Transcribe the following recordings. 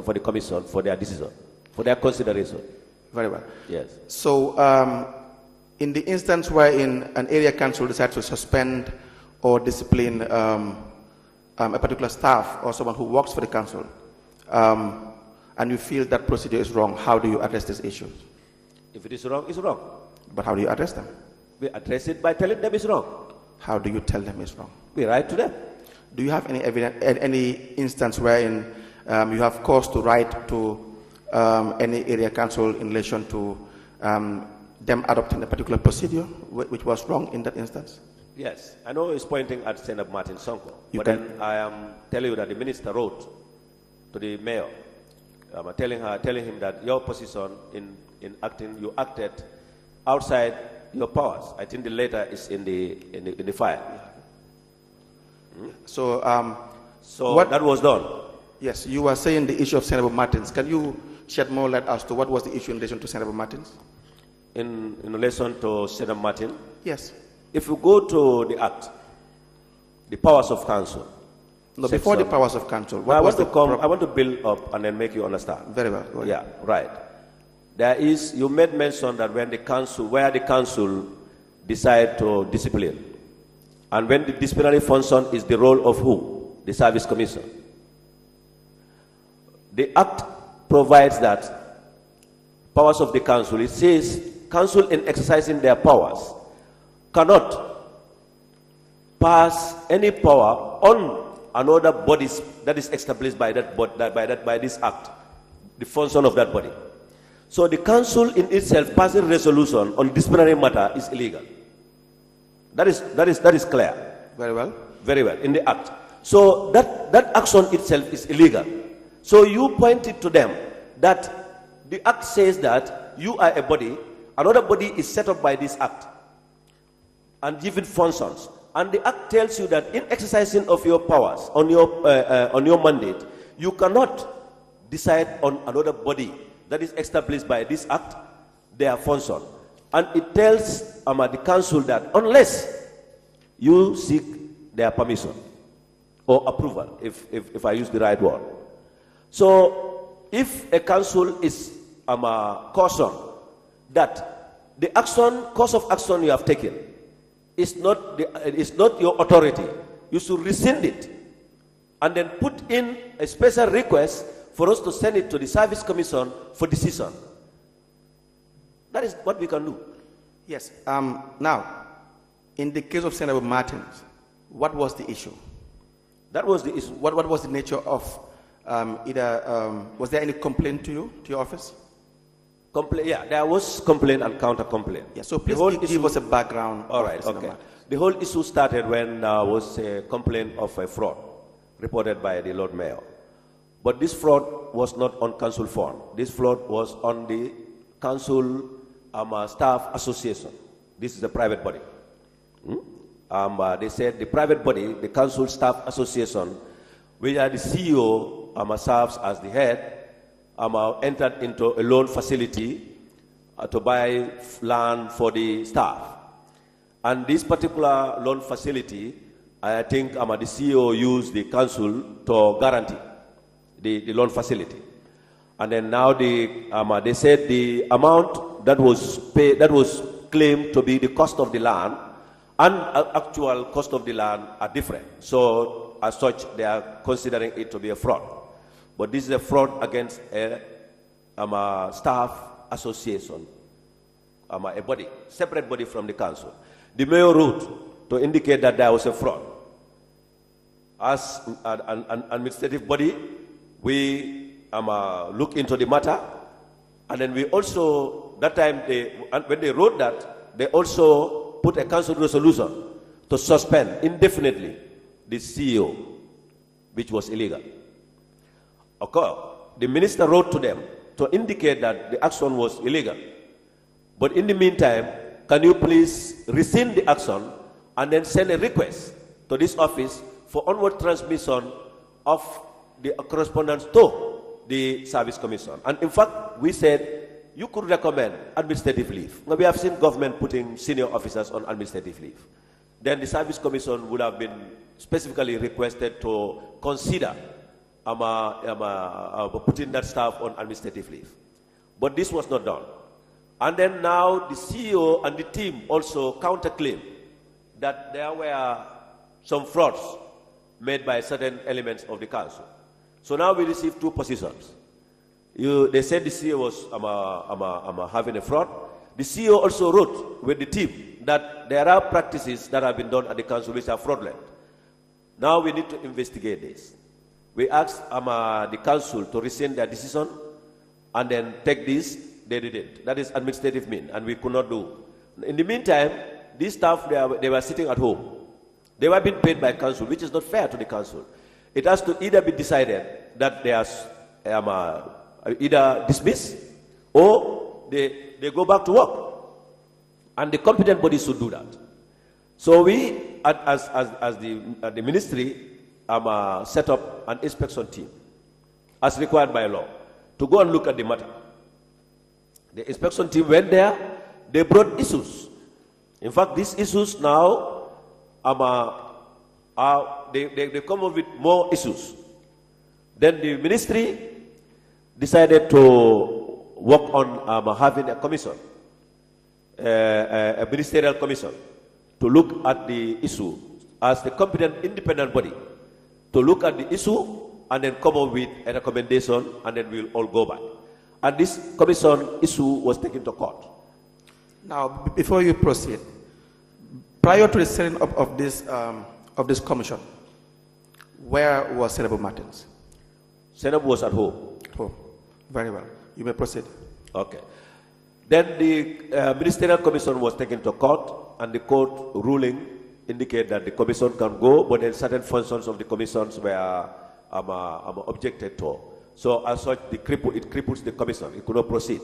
for the commission for their decision, for their consideration. Very well. Yes. So, in the instance wherein an area council decides to suspend or discipline a particular staff or someone who works for the council, and you feel that procedure is wrong, how do you address this issue? If it is wrong, it's wrong. But how do you address them? We address it by telling them it's wrong. How do you tell them it's wrong? We write to them. Do you have any evidence, any instance wherein you have cause to write to any area council in relation to them adopting a particular procedure which was wrong in that instance? Yes, I know he's pointing at Sainabou Martin Sonko, but then I am telling you that the minister wrote to the mayor, telling him that your position in acting, you acted outside your powers. I think the letter is in the file. So, that was done. Yes, you were saying the issue of Sainabou Martins. Can you shed more light as to what was the issue in relation to Sainabou Martins? In relation to Sainabou Martin? Yes. If you go to the Act, the powers of council. No, before the powers of council. I want to build up and then make you understand. Very well. Go ahead. Yeah, right. There is, you made mention that when the council decide to discipline, and when the disciplinary function is the role of who? The Service Commission. The Act provides that powers of the council, it says, council in exercising their powers cannot pass any power on another body that is established by by this Act, the function of that body. So the council in itself passing resolution on disciplinary matter is illegal. That is clear. Very well. Very well, in the Act. So that action itself is illegal. So you pointed to them that the Act says that you are a body, another body is set up by this Act and given functions. And the Act tells you that in exercising of your powers, on your mandate, you cannot decide on another body that is established by this Act, their function. And it tells the council that unless you seek their permission or approval, if I use the right word. So if a council is cautioned that the course of action you have taken is not your authority, you should rescind it and then put in a special request for us to send it to the Service Commission for decision. That is what we can do. Yes. Now, in the case of Sainabou Martins, what was the issue? That was the issue. What was the nature of was there any complaint to you, to your office? Yeah, there was complaint and counter-complaint. Yeah, so please give us a background. All right, okay. The whole issue started when there was a complaint of a fraud reported by the Lord Mayor. But this fraud was not on council fund. This fraud was on the council staff association. This is a private body. They said the private body, the council staff association, where the CEO serves as the head, entered into a loan facility to buy land for the staff. And this particular loan facility, I think the CEO used the council to guarantee the loan facility. And then now they said the amount that was paid, that was claimed to be the cost of the land and actual cost of the land are different. So as such, they are considering it to be a fraud. But this is a fraud against a staff association, a body, separate body from the council. The mayor wrote to indicate that there was a fraud. As an administrative body, we look into the matter, and then we also, that time, when they wrote that, they also put a council resolution to suspend indefinitely the CEO, which was illegal. Okay. The minister wrote to them to indicate that the action was illegal. But in the meantime, can you please rescind the action and then send a request to this office for onward transmission of the correspondence to the Service Commission. And in fact, we said you could recommend administrative leave. Now, we have seen government putting senior officers on administrative leave. Then the Service Commission would have been specifically requested to consider putting that staff on administrative leave. But this was not done. And then now the CEO and the team also counterclaim that there were some frauds made by certain elements of the council. So now we received two positions. They said the CEO was having a fraud. The CEO also wrote with the team that there are practices that have been done at the council which are fraudulent. Now we need to investigate this. We asked the council to rescind their decision and then take this. They didn't. That is administrative mean, and we could not do. In the meantime, these staff, they were sitting at home. They were being paid by council, which is not fair to the council. It has to either be decided that they are either dismissed or they go back to work. And the competent bodies should do that. So we, as the ministry, set up an inspection team, as required by law, to go and look at the matter. The inspection team went there. They brought issues. In fact, these issues now, they come up with more issues. Then the ministry decided to work on having a commission, a ministerial commission, to look at the issue as the competent independent body, to look at the issue and then come up with a recommendation, and then we'll all go back. And this commission issue was taken to court. Now, before you proceed, prior to the setting up of this commission, where was Sainabou Martin? Sainabou was at home. Home. Very well. You may proceed. Okay. Then the ministerial commission was taken to court, and the court ruling indicated that the commission can go, but then certain functions of the commissions were objected to. So as such, it cripples the commission. It could not proceed.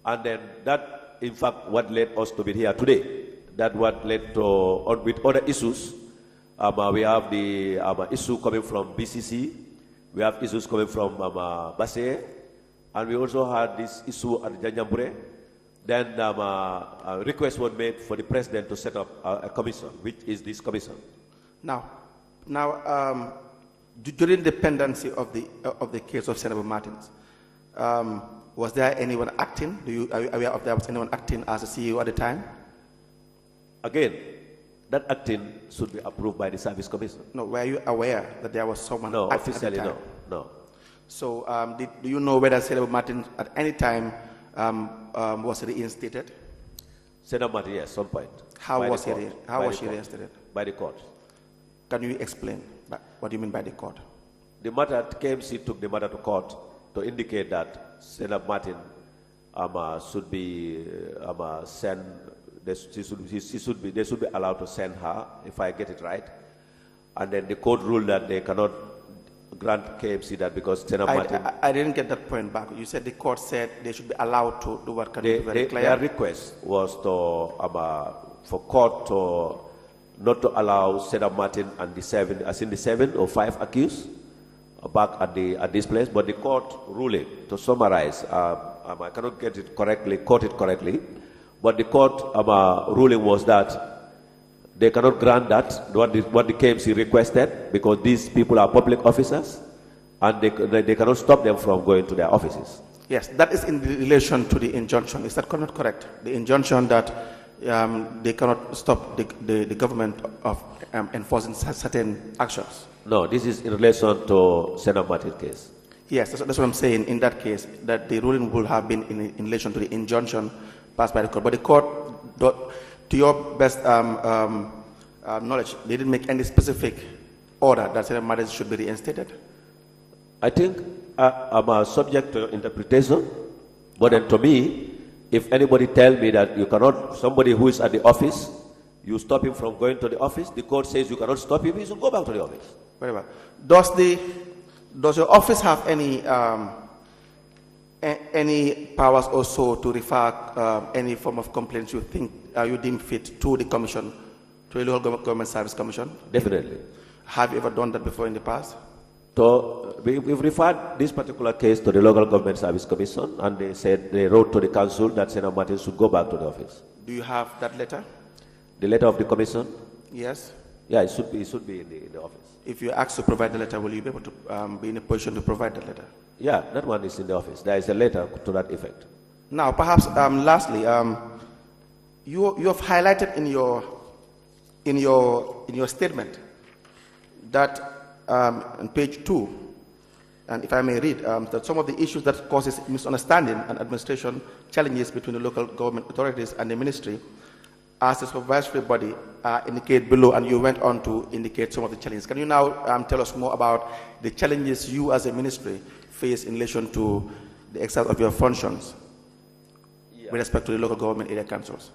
And then that, in fact, what led us to be here today. That what led to, with other issues, we have the issue coming from BCC, we have issues coming from Basse, and we also had this issue at Janjambure. Then a request was made for the president to set up a commission, which is this commission. Now, during the pendency of the case of Sainabou Martin, was there anyone acting? Are you aware of there was anyone acting as a CEO at the time? Again, that acting should be approved by the service commission. No, were you aware that there was someone no, acting officially, at the time? No. So, do you know whether Sainabou Martin at any time was reinstated? Sainabou Martin, yes, some point. How was she reinstated? By the court. Can you explain what do you mean by the court? The matter, KMC took the matter to court to indicate that Sainabou Martin should be sent. They should be allowed to send her, if I get it right. And then the court ruled that they cannot grant KMC that because Sainabou Martin. I didn't get that point back. You said the court said they should be allowed to do what can be very clear. Their request was to for court to not to allow Sainabou Martin and the 7 or 5 accused back at this place, but the court ruling, to summarize, I cannot get it correctly, quote it correctly, but the court ruling was that they cannot grant that, what the KMC requested, because these people are public officers, and they cannot stop them from going to their offices. Yes, that is in relation to the injunction. Is that not correct? The injunction that they cannot stop the government of enforcing certain actions. No, this is in relation to Sainabou Martin case. Yes, that's what I'm saying. In that case, that the ruling would have been in relation to the injunction passed by the court. But the court, to your best knowledge, they didn't make any specific order that Sainabou Martin should be reinstated. I think I'm subject to interpretation, but then to me, if anybody tell me that you cannot, somebody who is at the office, you stop him from going to the office, the court says you cannot stop him, he should go back to the office. Very well. Does your office have any powers also to refer any form of complaints you think you deem fit to the commission, to the Local Government Service Commission? Definitely. Have you ever done that before in the past? So we've referred this particular case to the Local Government Service Commission, and they said they wrote to the council that Sainabou Martin should go back to the office. Do you have that letter? The letter of the commission? Yes. Yeah, it should be in the office. If you're asked to provide the letter, will you be able to be in a position to provide the letter? Yeah, that one is in the office. There is a letter to that effect. Now, perhaps lastly, you have highlighted in your statement that on page 2, and if I may read, that some of the issues that causes misunderstanding and administration challenges between the local government authorities and the ministry as a supervisory body are indicated below, and you went on to indicate some of the challenges. Can you now tell us more about the challenges you as a ministry face in relation to the exercise of your functions with respect to the local government area councils?